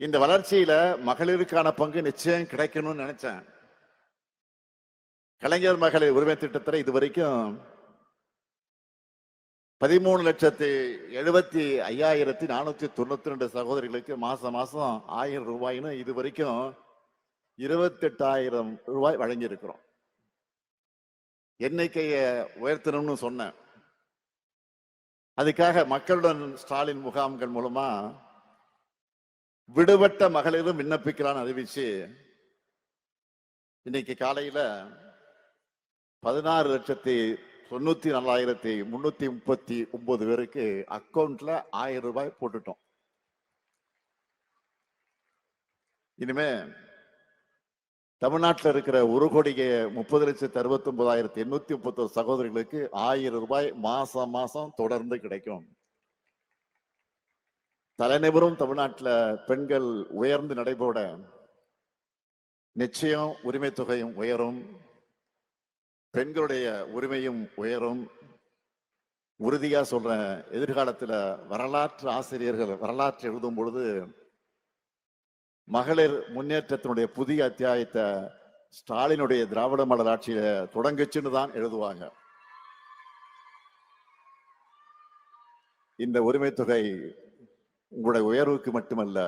இந்த வளர்ச்சியில மகளிருக்கான பங்கு நிச்சயம் கிடைக்கணும்னு நினைச்சேன். கலைஞர் மகளிர் உரிமை திட்டத்தில் இதுவரைக்கும் 13,75,492 சகோதரிகளுக்கு மாசம் 1000 ரூபாய்னு இதுவரைக்கும் 28,000 ரூபாய் வழங்கி இருக்கிறோம். எண்ணிக்கையை உயர்த்தணும்னு சொன்னேன். அதுக்காக மக்களுடன் ஸ்டாலின் முகாம்கள் மூலமா விடுபட்ட மகளிரும் விண்ணப்பிக்கலான்னு அறிவிச்சு இன்னைக்கு காலையில 16,94,339 பேருக்கு அக்கௌண்ட்ல 1000 ரூபாய் போட்டுட்டோம். இனிமே தமிழ்நாட்டில் இருக்கிற 1,30,69,831 சகோதரிகளுக்கு 1000 ரூபாய் மாசம் மாசம் தொடர்ந்து கிடைக்கும். தலைநிபரும் தமிழ்நாட்டில் பெண்கள் உயர்ந்து நடைபோட நிச்சயம் உரிமை தொகையும் உயரும், பெண்களுடைய உரிமையும் உயரும். உறுதியா சொல்றேன், எதிர்காலத்தில் வரலாற்று ஆசிரியர்கள் வரலாற்று எழுதும் பொழுது மகளிர் முன்னேற்றத்தினுடைய புதிய அத்தியாயத்தை ஸ்டாலினுடைய திராவிட மாடல் ஆட்சியில தொடங்குச்சுன்னு தான் எழுதுவாங்க. இந்த உரிமை தொகை உங்களுடைய உயர்வுக்கு மட்டுமல்ல,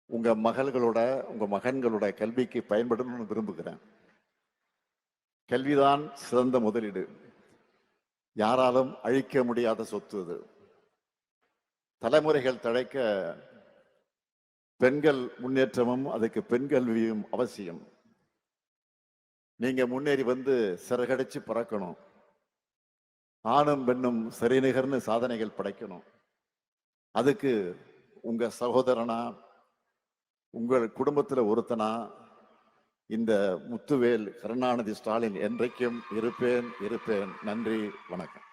உங்க மகள்களோட உங்க மகன்களோட கல்விக்கு பயன்படணும்னு விரும்புகிறேன். கல்விதான் சிறந்த முதலீடு, யாராலும் அழிக்க முடியாத சொத்து. அது தலைமுறைகள் தழைக்க பெண்கள் முன்னேற்றமும் அதுக்கு பெண் கல்வியும் அவசியம். நீங்க முன்னேறி வந்து சிறகடிச்சு பறக்கணும், ஆணும் பெண்ணும் சரிநிகர்னு சாதனைகள் படைக்கணும். அதுக்கு உங்க சகோதரனா, உங்கள் குடும்பத்தில் ஒருத்தனா இந்த முத்துவேல் கருணாநிதி ஸ்டாலின் என்றைக்கும் இருப்பேன். நன்றி, வணக்கம்.